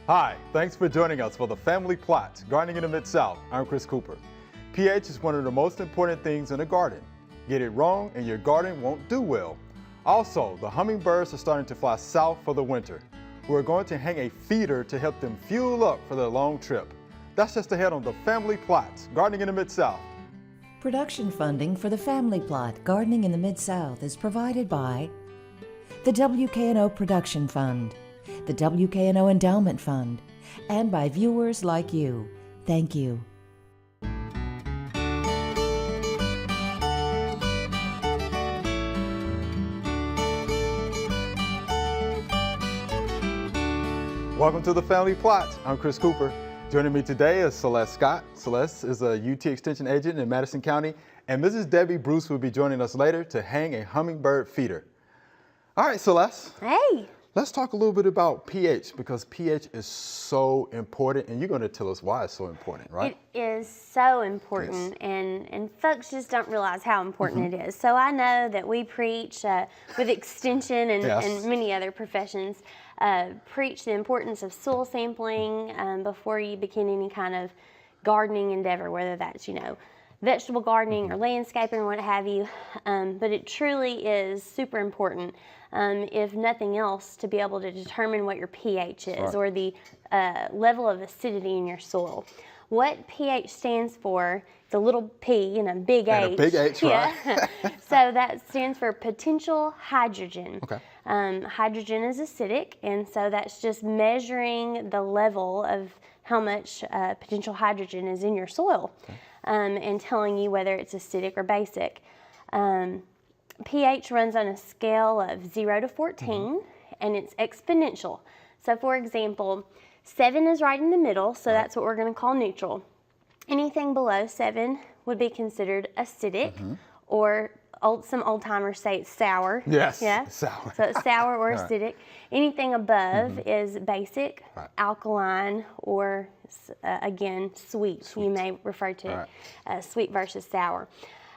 Hi, thanks for joining us for the Family Plot, Gardening in the Mid-South. I'm Chris Cooper. pH is one of the most important things in a garden. Get it wrong and your garden won't do well. Also, the hummingbirds are starting to fly south for the winter. We're going to hang a feeder to help them fuel up for their long trip. That's just ahead on the Family Plot, Gardening in the Mid-South. Production funding for the Family Plot, Gardening in the Mid-South is provided by the WKNO Production Fund, the WKNO Endowment Fund, and by viewers like you. Thank you. Welcome to the Family Plot. I'm Chris Cooper. Joining me today is Celeste Scott. Celeste is a UT Extension agent in Madison County, and Mrs. Debbie Bruce will be joining us later to hang a hummingbird feeder. All right, Celeste. Hey. Let's talk a little bit about pH, because pH is so important, and you're going to tell us why it's so important, right? It is so important, yes. and folks just don't realize how important it is. So I know that we preach with Extension and, yes. and many other professions, preach the importance of soil sampling before you begin any kind of gardening endeavor, whether that's, vegetable gardening or landscaping or what have you. But it truly is super important, if nothing else, to be able to determine what your pH is, or the level of acidity in your soil. What pH stands for, the little p and a big H. And a big H, right? Yeah. So that stands for potential hydrogen. Okay. Hydrogen is acidic, and so that's just measuring the level of how much potential hydrogen is in your soil, okay. And telling you whether it's acidic or basic. pH runs on a scale of 0 to 14, and it's exponential. So for example, 7 is right in the middle, so that's what we're going to call neutral. Anything below 7 would be considered acidic, or some old timers say it's sour. Yes, yeah? sour. So it's sour or acidic. Anything above is basic, alkaline, or again, sweet. You may refer to it sweet versus sour.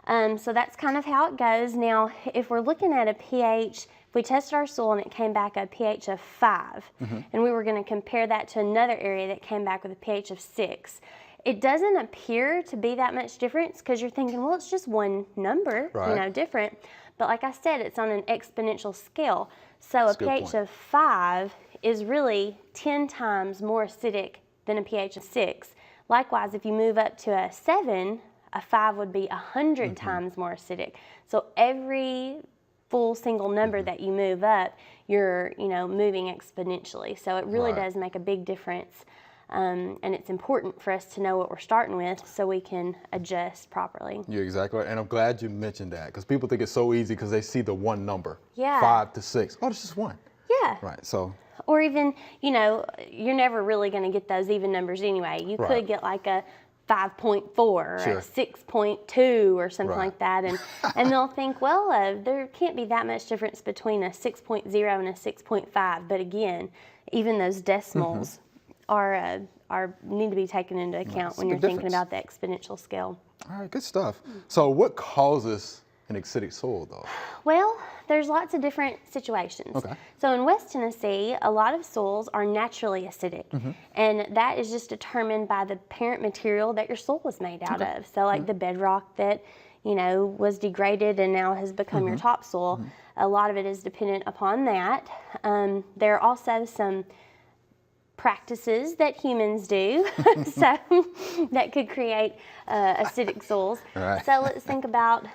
So that's kind of how it goes. Now, if we're looking at a pH, if we tested our soil and it came back a pH of 5, and we were going to compare that to another area that came back with a pH of 6, it doesn't appear to be that much difference, because you're thinking, well, it's just one number, different. But like I said, it's on an exponential scale. So a pH of 5 is really 10 times more acidic than a pH of 6. Likewise, if you move up to a 7, a 5 would be 100 times more acidic. So every full single number that you move up, you're moving exponentially. So it really does make a big difference. And it's important for us to know what we're starting with so we can adjust properly. You're exactly right, and I'm glad you mentioned that, because people think it's so easy because they see the one number, 5 to 6. Oh, it's just one. Yeah. Right, so. Or even, you're never really going to get those even numbers anyway. You could get like a 5.4 or a 6.2 or something like that, and they'll think, well, there can't be that much difference between a 6.0 and a 6.5. But again, even those decimals need to be taken into account when you're thinking about the exponential scale. All right, good stuff. So what causes an acidic soil, though? Well, there's lots of different situations. Okay. So in West Tennessee, a lot of soils are naturally acidic, and that is just determined by the parent material that your soil was made out of. So like the bedrock that was degraded and now has become your topsoil, a lot of it is dependent upon that. There are also some practices that humans do so that could create acidic soils. So let's think about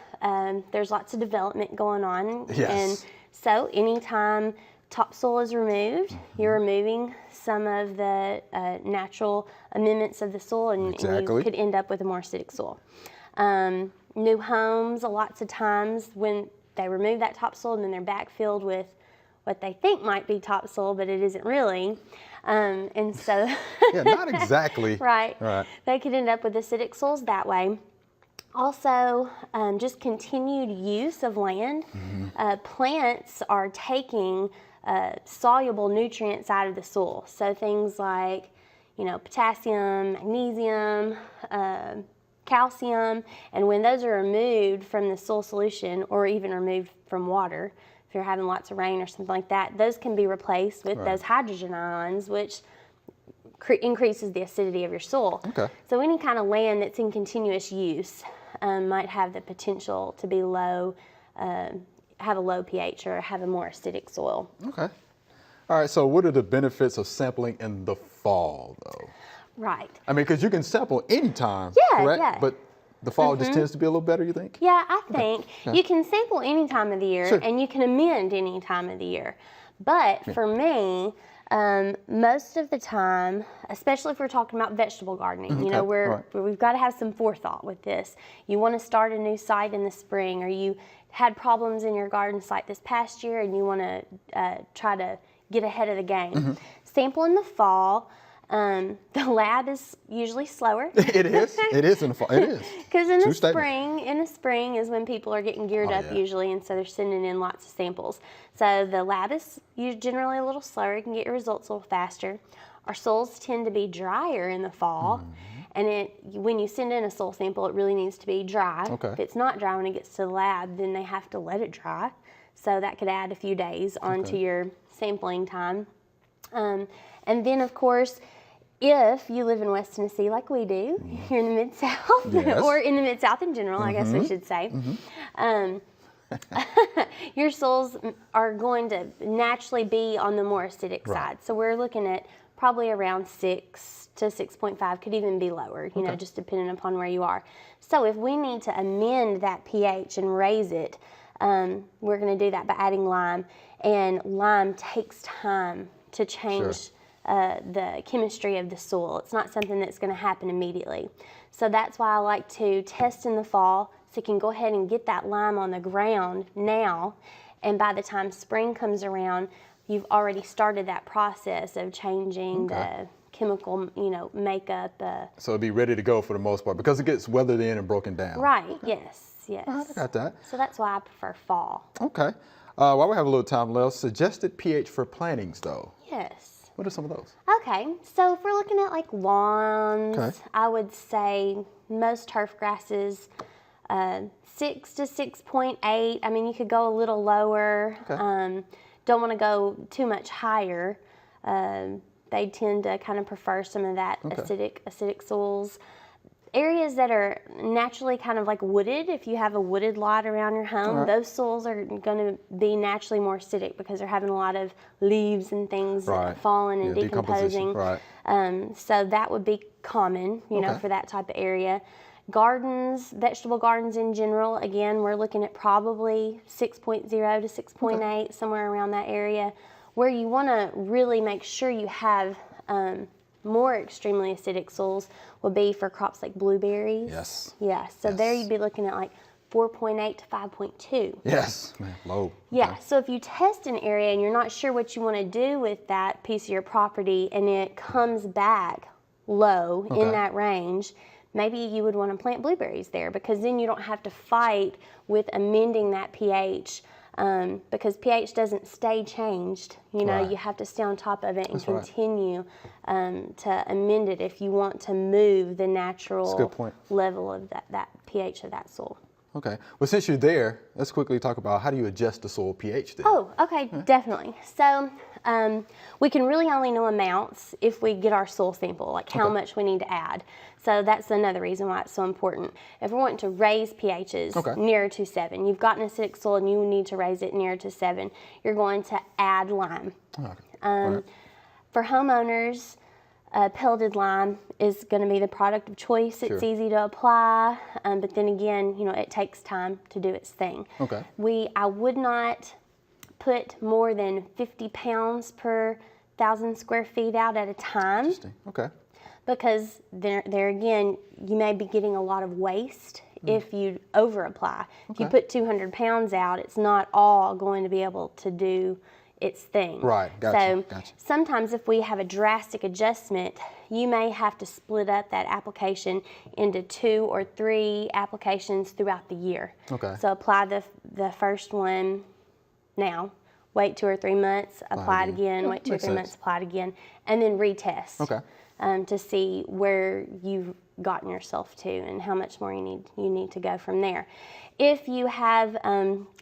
there's lots of development going on, and so anytime topsoil is removed, you're removing some of the natural amendments of the soil, and you could end up with a more acidic soil. New homes, lots of times when they remove that topsoil and then they're backfilled with what they think might be topsoil, but it isn't really. And so not exactly. Right. They could end up with acidic soils that way. Also, just continued use of land. Plants are taking soluble nutrients out of the soil. So things like, potassium, magnesium, calcium, and when those are removed from the soil solution, or even removed from water, if you're having lots of rain or something like that, those can be replaced with those hydrogen ions, which increases the acidity of your soil. Okay. So any kind of land that's in continuous use might have the potential to be low, have a low pH or have a more acidic soil. Okay. All right, so what are the benefits of sampling in the fall, though? Right. I mean, because you can sample anytime, Yeah, correct? yeah. But the fall just tends to be a little better, you think? Yeah, I think you can sample any time of the year, Sure. and you can amend any time of the year. But for me, most of the time, especially if we're talking about vegetable gardening, you know, we've got to have some forethought with this. You want to start a new site in the spring, or you had problems in your garden site this past year, and you want to try to get ahead of the game. Sample in the fall. The lab is usually slower. It is. It is in the fall. It is. Because in the spring is when people are getting geared up usually, and so they're sending in lots of samples. So the lab is generally a little slower. You can get your results a little faster. Our soils tend to be drier in the fall, and when you send in a soil sample, it really needs to be dry. Okay. If it's not dry when it gets to the lab, then they have to let it dry. So that could add a few days onto your sampling time. And then, of course, if you live in West Tennessee like we do, here in the Mid-South, or in the Mid-South in general, I guess we should say, your soils are going to naturally be on the more acidic side. So we're looking at probably around 6 to 6.5, could even be lower, you know, just depending upon where you are. So if we need to amend that pH and raise it, we're going to do that by adding lime. And lime takes time to change the chemistry of the soil. It's not something that's going to happen immediately. So that's why I like to test in the fall, so you can go ahead and get that lime on the ground now, and by the time spring comes around, you've already started that process of changing the chemical, you know, makeup. So it'll be ready to go for the most part, because it gets weathered in and broken down. Right, yes. All right, I got that. So that's why I prefer fall. Okay. While we have a little time left, suggested pH for plantings, though. Yes. What are some of those? Okay, so if we're looking at like lawns, I would say most turf grasses, 6 to 6.8. I mean, you could go a little lower. Don't want to go too much higher. They tend to kind of prefer some of that acidic soils. Areas that are naturally kind of like wooded, if you have a wooded lot around your home, those soils are going to be naturally more acidic because they're having a lot of leaves and things falling and decomposing. So that would be common, you know, for that type of area. Gardens, vegetable gardens in general, again, we're looking at probably 6.0 to 6.8, somewhere around that area. Where you want to really make sure you have more extremely acidic soils will be for crops like blueberries. So there you'd be looking at like 4.8 to 5.2. Man, low. So if you test an area and you're not sure what you want to do with that piece of your property and it comes back low in that range, maybe you would want to plant blueberries there, because then you don't have to fight with amending that pH. Because pH doesn't stay changed, you know, you have to stay on top of it and continue to amend it if you want to move the natural level of that pH of that soil. Okay. Well, since you're there, let's quickly talk about how do you adjust the soil pH then? Oh, okay, definitely. So we can really only know amounts if we get our soil sample, like how much we need to add. So that's another reason why it's so important. If we're wanting to raise pHs nearer to 7, you've got an acidic soil and you need to raise it nearer to 7, you're going to add lime. For homeowners, pelleted lime is going to be the product of choice. It's easy to apply, but then again, you know, it takes time to do its thing. I would not put more than 50 pounds per 1,000 square feet out at a time. Because there again, you may be getting a lot of waste if you over apply. If you put 200 pounds out, it's not all going to be able to do its thing. So sometimes if we have a drastic adjustment, you may have to split up that application into 2 or 3 applications throughout the year. So apply the first one now, wait 2 or 3 months, apply it again, wait 2 or 3 months, apply it again, and then retest. Okay. To see where you've gotten yourself to and how much more you need to go from there. If you have,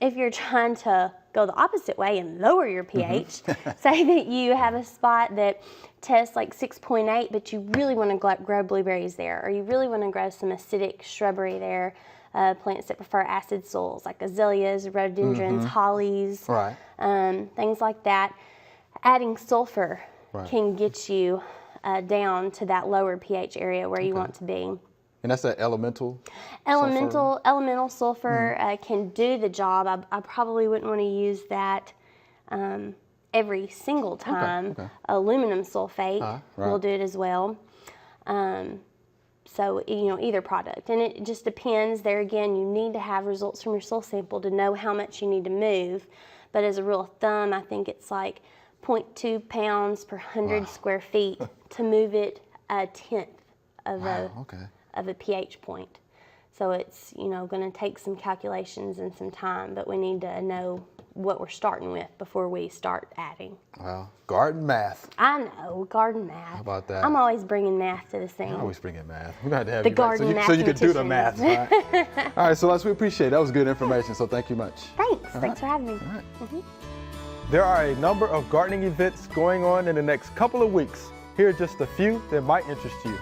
if you're trying to go the opposite way and lower your pH, say that you have a spot that tests like 6.8, but you really want to grow blueberries there, or you really want to grow some acidic shrubbery there, plants that prefer acid soils like azaleas, rhododendrons, hollies, things like that. Adding sulfur can get you down to that lower pH area where you want to be. And that's that elemental sulfur can do the job. I probably wouldn't want to use that every single time. Aluminum sulfate will do it as well. So, either product. And it just depends. There again, you need to have results from your soil sample to know how much you need to move. But as a rule of thumb, I think it's like 0.2 pounds per 100 square feet to move it a tenth of a pH point. So it's, going to take some calculations and some time, but we need to know what we're starting with before we start adding. Well, garden math. I know, garden math. How about that? I'm always bringing math to the scene. You're always bringing math. We're going to have the you garden back so you can do the math. Right? All right, Celeste, we appreciate it. That was good information, so thank you much. Thanks. Thanks for having me. There are a number of gardening events going on in the next couple of weeks. Here are just a few that might interest you.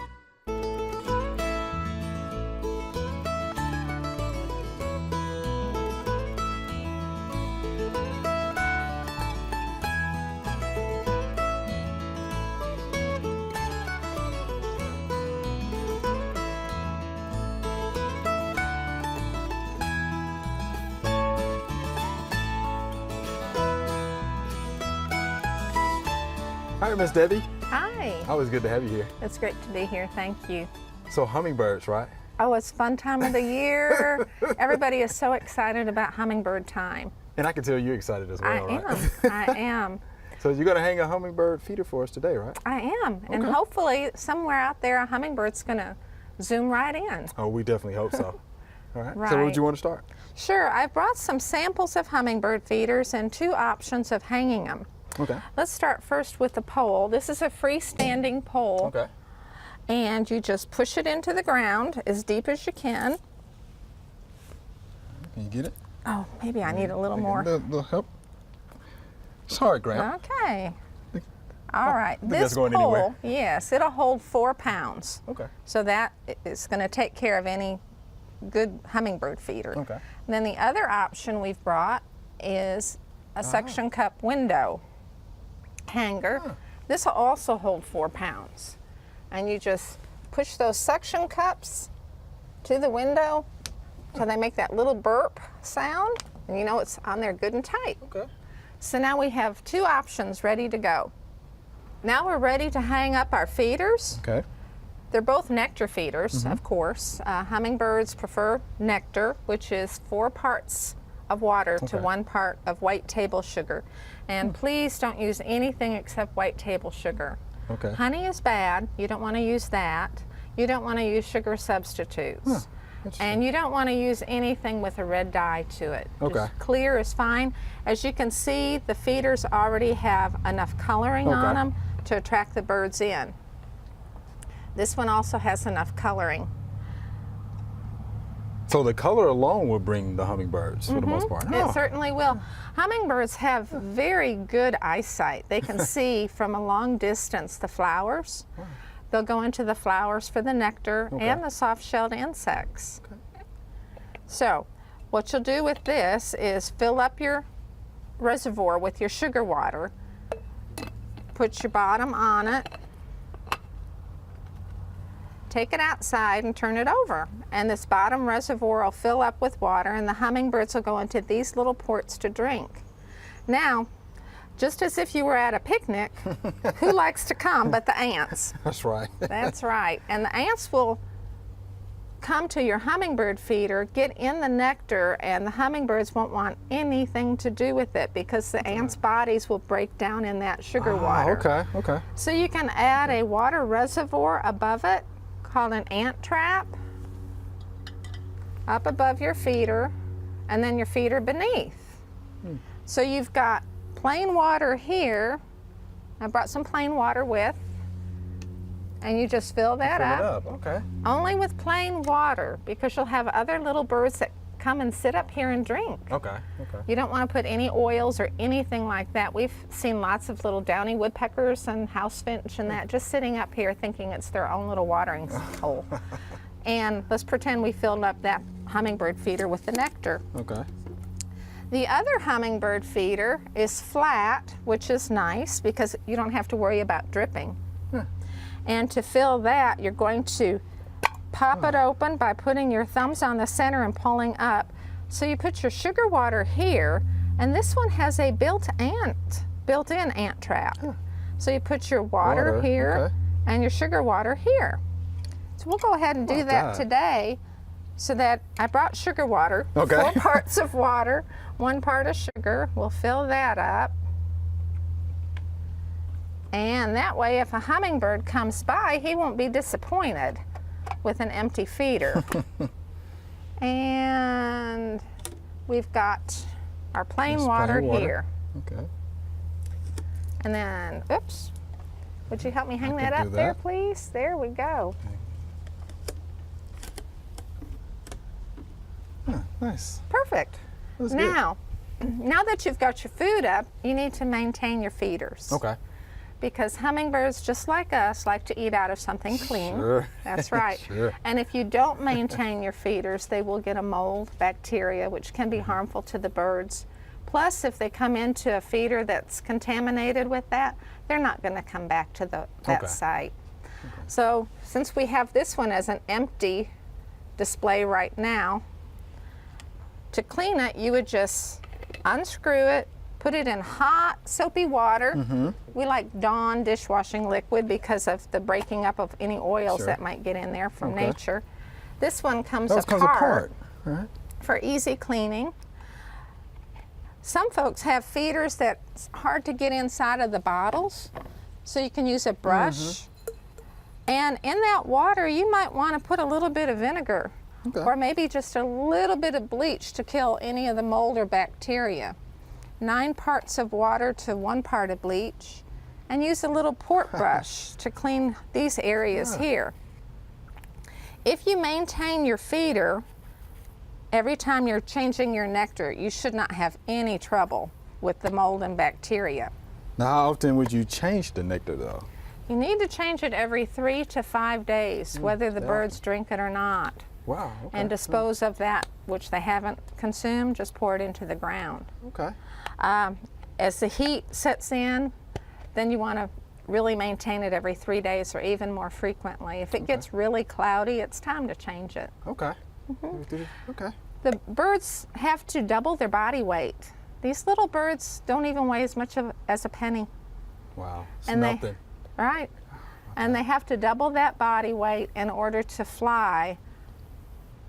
Hi, Miss Debbie. Hi. Always good to have you here. It's great to be here. Thank you. So hummingbirds, right? Oh, it's fun time of the year. Everybody is so excited about hummingbird time. And I can tell you're excited as well, I am. So you're going to hang a hummingbird feeder for us today, right? I am. And hopefully somewhere out there a hummingbird's going to zoom right in. Oh, we definitely hope so. All right. Right. So where would you want to start? Sure. I've brought some samples of hummingbird feeders and 2 options of hanging them. Okay. Let's start first with the pole. This is a freestanding pole. Okay. And you just push it into the ground as deep as you can. Can you get it? Oh, maybe I need a little more. A little help. Sorry, Graham. Okay. All right. This going pole, anywhere. yes, it'll hold 4 pounds. Okay. So that is going to take care of any good hummingbird feeder. Okay. And then the other option we've brought is a suction cup window hanger. This will also hold 4 pounds. And you just push those suction cups to the window so they make that little burp sound, and you know it's on there good and tight. Okay. So now we have 2 options ready to go. Now we're ready to hang up our feeders. Okay. They're both nectar feeders, of course. Hummingbirds prefer nectar, which is 4 parts of water to 1 part of white table sugar. And please don't use anything except white table sugar. Okay. Honey is bad. You don't want to use that. You don't want to use sugar substitutes. And you don't want to use anything with a red dye to it. Okay. Just clear is fine. As you can see, the feeders already have enough coloring on them to attract the birds in. This one also has enough coloring. So the color alone will bring the hummingbirds for the most part. It certainly will. Hummingbirds have very good eyesight. They can see from a long distance the flowers. They'll go into the flowers for the nectar and the soft-shelled insects. So what you'll do with this is fill up your reservoir with your sugar water, put your bottom on it, take it outside and turn it over. And this bottom reservoir will fill up with water and the hummingbirds will go into these little ports to drink. Now, just as if you were at a picnic, who likes to come but the ants? That's right. That's right. And the ants will come to your hummingbird feeder, get in the nectar, and the hummingbirds won't want anything to do with it because the ants' bodies will break down in that sugar water. Okay. So you can add a water reservoir above it called an ant trap up above your feeder, and then your feeder beneath. So you've got plain water here. I brought some plain water with, and you just fill that up. Okay. Only with plain water, because you'll have other little birds that come and sit up here and drink. Okay. Okay. You don't want to put any oils or anything like that. We've seen lots of little downy woodpeckers and house finch and that just sitting up here thinking it's their own little watering hole. And let's pretend we filled up that hummingbird feeder with the nectar. Okay. The other hummingbird feeder is flat, which is nice because you don't have to worry about dripping. And to fill that, you're going to pop it open by putting your thumbs on the center and pulling up. So you put your sugar water here, and this one has a built-in ant trap. So you put your water here and your sugar water here. So we'll go ahead and do that today. So that I brought sugar water, 4 parts of water, 1 part of sugar. We'll fill that up. And that way, if a hummingbird comes by, he won't be disappointed with an empty feeder. And we've got our plain water here. Okay. And then, oops, would you help me hang that up there, please? There we go. Nice. Perfect. Now that you've got your food up, you need to maintain your feeders. Okay. Because hummingbirds, just like us, like to eat out of something clean. Sure. That's right. Sure. And if you don't maintain your feeders, they will get a mold bacteria, which can be harmful to the birds. Plus, if they come into a feeder that's contaminated with that, they're not going to come back to that site. So, since we have this one as an empty display right now, to clean it, you would just unscrew it, put it in hot, soapy water. We like Dawn dishwashing liquid because of the breaking up of any oils that might get in there from nature. This one comes apart for easy cleaning. Some folks have feeders that's hard to get inside of the bottles, so you can use a brush. And in that water, you might want to put a little bit of vinegar or maybe just a little bit of bleach to kill any of the mold or bacteria. 9 parts of water to 1 part of bleach, and use a little port brush to clean these areas here. If you maintain your feeder every time you're changing your nectar, you should not have any trouble with the mold and bacteria. Now, how often would you change the nectar though? You need to change it every 3 to 5 days, whether the birds drink it or not. Wow. And dispose of that which they haven't consumed, just pour it into the ground. Okay. As the heat sets in, then you want to really maintain it every 3 days or even more frequently. If it gets really cloudy, it's time to change it. Okay. Okay. The birds have to double their body weight. These little birds don't even weigh as much as a penny. Wow. It's And nothing. And they have to double that body weight in order to fly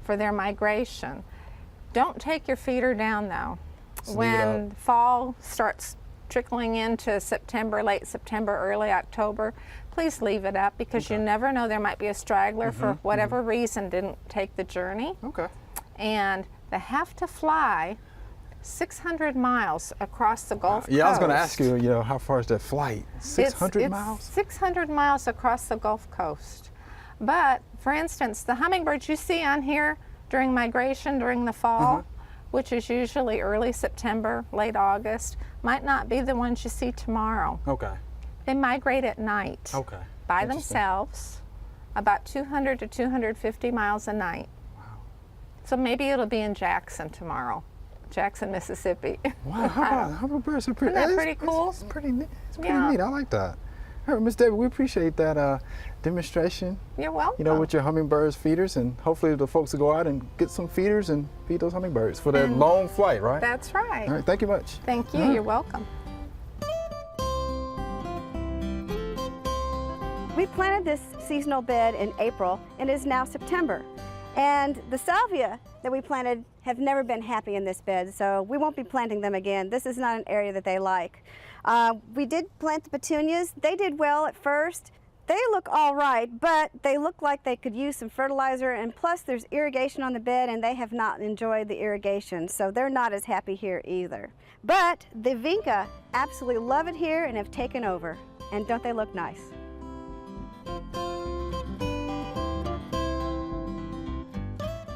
for their migration. Don't take your feeder down though. When fall starts trickling into September, late September, early October, please leave it up because you never know, there might be a straggler for whatever reason didn't take the journey. Okay. And they have to fly 600 miles across the Gulf Coast. Yeah, I was going to ask you, how far is that flight? 600 miles? 600 miles across the Gulf Coast. But, for instance, the hummingbirds you see on here during migration during the fall, which is usually early September, late August, might not be the ones you see tomorrow. Okay. They migrate at night. Okay. By themselves, about 200 to 250 miles a night. Wow. So maybe it'll be in Jackson tomorrow. Jackson, Mississippi. Wow, hummingbirds are pretty. Isn't that pretty cool? It's pretty neat. It's pretty neat. I like that. All right, Ms. David, we appreciate that demonstration. You're welcome. With your hummingbirds feeders, and hopefully the folks will go out and get some feeders and feed those hummingbirds for that long flight, right? That's right. All right, thank you much. Thank you. You're welcome. We planted this seasonal bed in April, and it is now September. And the salvia that we planted have never been happy in this bed, so we won't be planting them again. This is not an area that they like. We did plant the petunias. They did well at first, They look all right, but they look like they could use some fertilizer, and plus there's irrigation on the bed and they have not enjoyed the irrigation, so they're not as happy here either. But the vinca absolutely love it here and have taken over. And don't they look nice?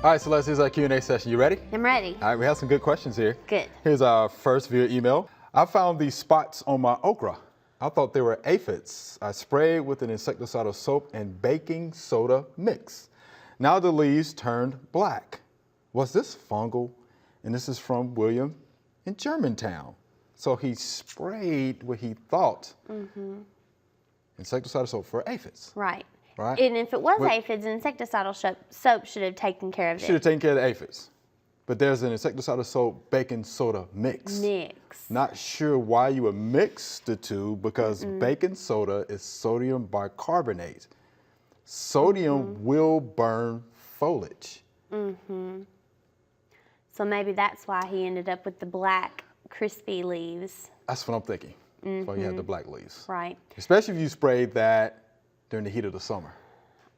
All right, Celeste, here's our Q&A session. You ready? I'm ready. All right, we have some good questions here. Good. Here's our first via email. I found these spots on my okra. I thought they were aphids. I sprayed with an insecticidal soap and baking soda mix. Now the leaves turned black. Was this fungal? And this is from William in Germantown. So he sprayed what he thought insecticidal soap for aphids. Right. Right. And if it was aphids, insecticidal soap should have taken care of it. Should have taken care of the aphids. But there's an insecticidal soap baking soda mix. Not sure why you would mix the two, because baking soda is sodium bicarbonate. Sodium will burn foliage. So maybe that's why he ended up with the black, crispy leaves. That's what I'm thinking. That's why you have the black leaves. Right. Especially if you sprayed that during the heat of the summer.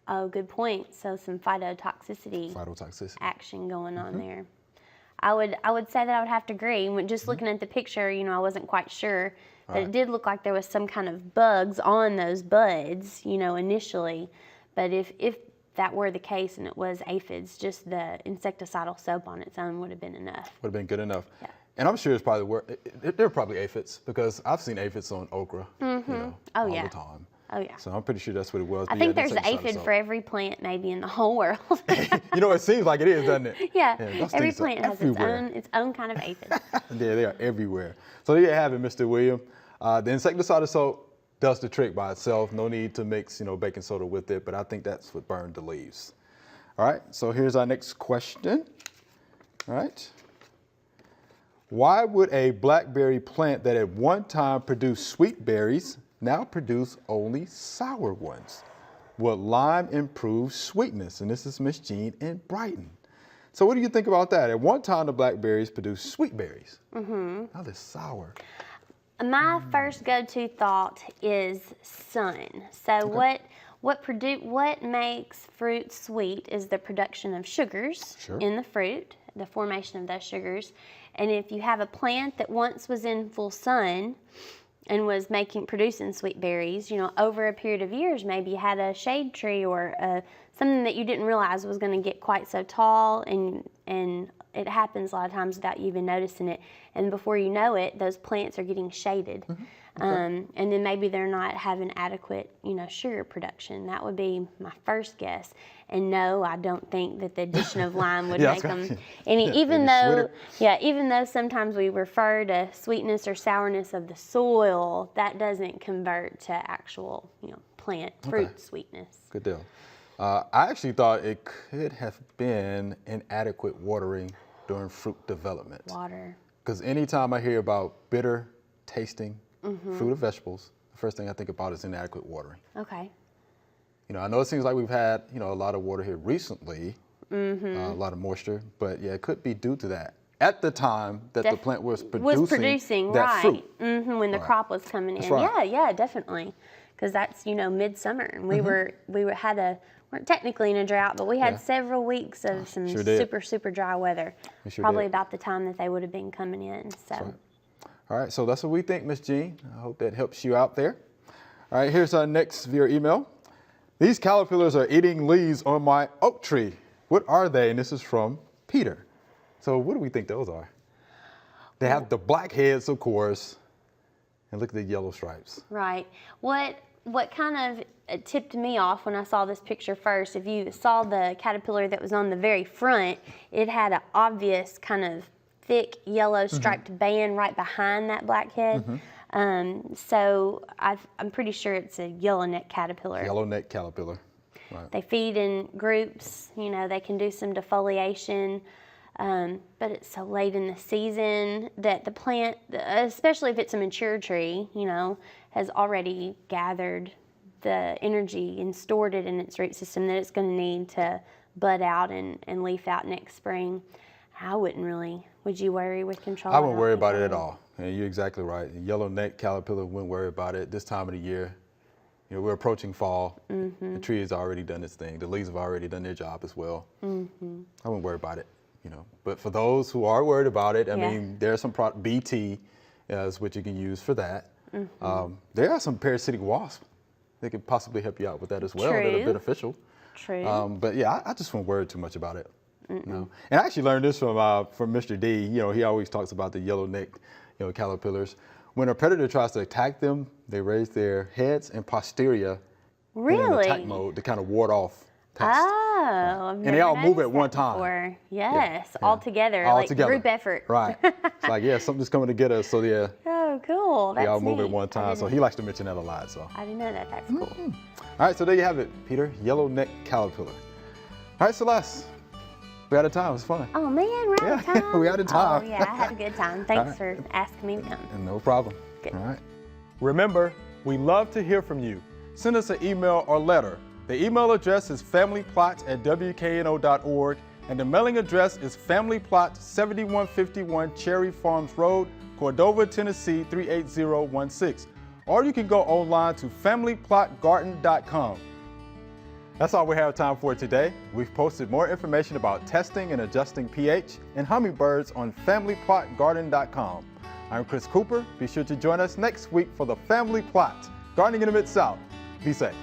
Oh, good point. So some phytotoxicity action going on there. I would say that I would have to agree. Just looking at the picture, you know, I wasn't quite sure, but it did look like there was some kind of bugs on those buds, you know, initially. But if that were the case and it was aphids, just the insecticidal soap on its own would have been enough. Would have been good enough. Yeah. And I'm sure it's probably they're probably aphids, because I've seen aphids on okra, you know, all the time. Oh, yeah. So I'm pretty sure that's what it was. I think there's an aphid for every plant maybe in the whole world. You know, it seems like it is, doesn't it? Yeah, every plant has its own kind of aphid. Yeah, they are everywhere. So there you have it, Mr. William. The insecticidal soap does the trick by itself. No need to mix, you know, baking soda with it, but I think that's what burned the leaves. All right, so here's our next question. All right. Why would a blackberry plant that at one time produced sweet berries now produce only sour ones? Will lime improve sweetness? And this is Miss Jean in Brighton. So what do you think about that? At one time, the blackberries produced sweet berries. Now they're sour. My first go-to thought is sun. So what makes fruit sweet is the production of sugars in the fruit, the formation of those sugars. And if you have a plant that once was in full sun and was producing sweet berries, you know, over a period of years, maybe you had a shade tree or something that you didn't realize was going to get quite so tall, and it happens a lot of times without you even noticing it. And before you know it, those plants are getting shaded. And then maybe they're not having adequate, you know, sugar production. That would be my first guess. And no, I don't think that the addition of lime would make them any. Even though sometimes we refer to sweetness or sourness of the soil, that doesn't convert to actual, you know, plant fruit sweetness. Good deal. I actually thought it could have been inadequate watering during fruit development. Water. Because anytime I hear about bitter tasting fruit or vegetables, the first thing I think about is inadequate watering. Okay. You know, I know it seems like we've had, you know, a lot of water here recently, a lot of moisture, but yeah, it could be due to that. At the time that the plant was producing that fruit. When the crop was coming in. Yeah, definitely. Because that's, you know, midsummer, and we weren't technically in a drought, but we had several weeks of some super dry weather. Probably about the time that they would have been coming in. So. All right, so that's what we think, Miss Jean. I hope that helps you out there. All right, here's our next via email. These caterpillars are eating leaves on my oak tree. What are they? And this is from Peter. So what do we think those are? They have the black heads, of course, and look at the yellow stripes. Right. What kind of tipped me off when I saw this picture first, if you saw the caterpillar that was on the very front, it had an obvious kind of thick yellow striped band right behind that black head. So I'm pretty sure it's a yellow-necked caterpillar. Yellow-necked caterpillar. Right. They feed in groups, you know, they can do some defoliation, but it's so late in the season that the plant, especially if it's a mature tree, you know, has already gathered the energy and stored it in its root system that it's going to need to bud out and leaf out next spring. I wouldn't really. Would you worry with control? I wouldn't worry about it at all. And you're exactly right. The yellow-necked caterpillar, wouldn't worry about it this time of the year. You know, we're approaching fall. The tree has already done its thing. The leaves have already done their job as well. I wouldn't worry about it, you know. But for those who are worried about it, I mean, there's some BT is what you can use for that. There are some parasitic wasps that could possibly help you out with that as well, that are beneficial. But yeah, I just won't worry too much about it. You know? And I actually learned this from Mr. D. You know, he always talks about the yellow-necked, you know, caterpillars. When a predator tries to attack them, they raise their heads and posterior in an attack mode to kind of ward off pests. Oh, and they all move at one time. Yes, all together, like group effort. Right. It's like, yeah, something's coming to get us, so yeah. Oh, cool. That's they all move neat. at one time, so he likes to mention that a lot. So I didn't know that. That's cool. All right, so there you have it, Peter, yellow-necked caterpillar. All right, Celeste, we're out of time. It was fun. Oh man, we're out of time. We're out of time. Oh yeah, I had a good time. Thanks for asking me to come. No problem. Good. All right. Remember, we love to hear from you. Send us an email or letter. The email address is familyplot@wkno.org, and the mailing address is Family Plot, 7151 Cherry Farms Road, Cordova, Tennessee 38016. Or you can go online to familyplotgarden.com. That's all we have time for today. We've posted more information about testing and adjusting pH in hummingbirds on familyplotgarden.com. I'm Chris Cooper. Be sure to join us next week for the Family Plot, Gardening in the Mid-South. Be safe.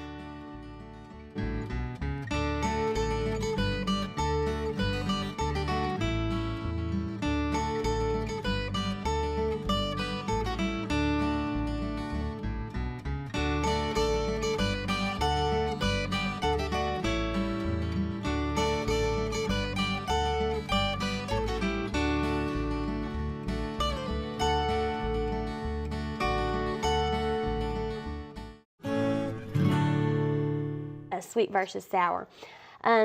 Sweet versus sour.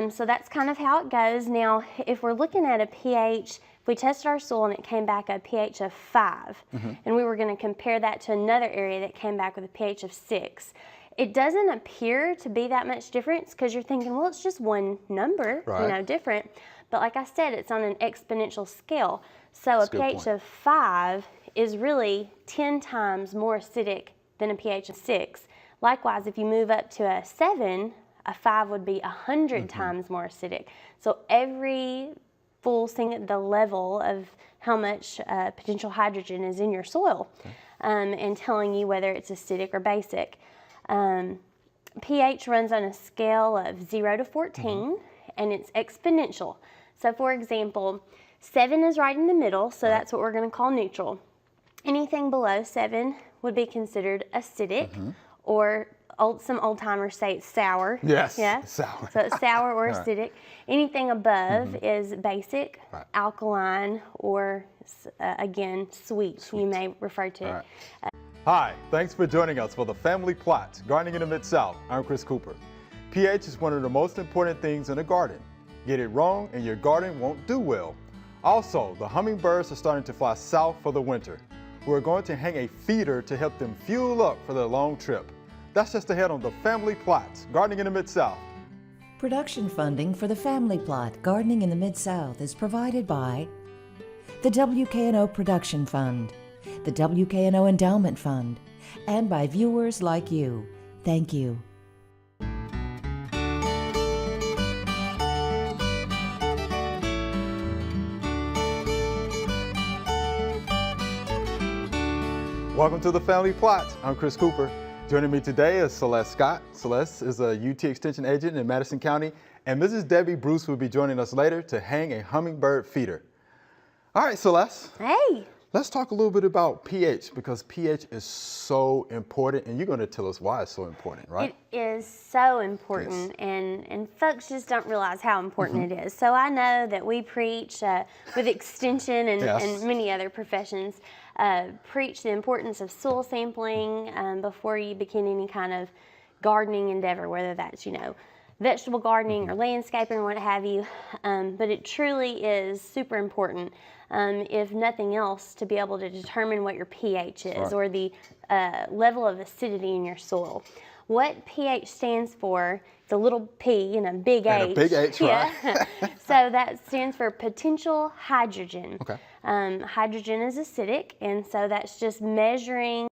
So that's kind of how it goes. Now, if we're looking at a pH, if we tested our soil and it came back a pH of 5, and we were going to compare that to another area that came back with a pH of 6, it doesn't appear to be that much difference because you're thinking, well, it's just one number, you know, different. But like I said, it's on an exponential scale. So a pH of 5 is really 10 times more acidic than a pH of 6. Likewise, if you move up to a 7, a 5 would be 100 times more acidic. So every full the level of how much potential hydrogen is in your soil, and telling you whether it's acidic or basic. pH runs on a scale of 0 to 14, and it's exponential. So for example, 7 is right in the middle, so that's what we're going to call neutral. Anything below 7 would be considered acidic, or some old timers say it's sour. Yes, yeah, sour. So it's sour or acidic. Anything above is basic, alkaline, or again sweet. You may refer to it. Hi, thanks for joining us for the Family Plot, Gardening in the Mid-South. I'm Chris Cooper. pH is one of the most important things in a garden. Get it wrong and your garden won't do well. Also, the hummingbirds are starting to fly south for the winter. We're going to hang a feeder to help them fuel up for their long trip. That's just ahead on the Family Plot, Gardening in the Mid-South. Production funding for the Family Plot, Gardening in the Mid-South is provided by the WKNO Production Fund, the WKNO Endowment Fund, and by viewers like you. Thank you. Welcome to the Family Plot. I'm Chris Cooper. Joining me today is Celeste Scott. Celeste is a UT Extension agent in Madison County, and Mrs. Debbie Bruce will be joining us later to hang a hummingbird feeder. All right, Celeste. Hey. Let's talk a little bit about pH, because pH is so important, and you're going to tell us why it's so important, right? It is so important, and folks just don't realize how important it is. So I know that we preach with Extension and many other professions, preach the importance of soil sampling before you begin any kind of gardening endeavor, whether that's, you know, vegetable gardening or landscaping or what have you. But it truly is super important, if nothing else, to be able to determine what your pH is, or the level of acidity in your soil. What pH stands for, it's a little p and a big H. And a big H, right? Yeah. So that stands for potential hydrogen. Okay. Hydrogen is acidic, and so that's just measuring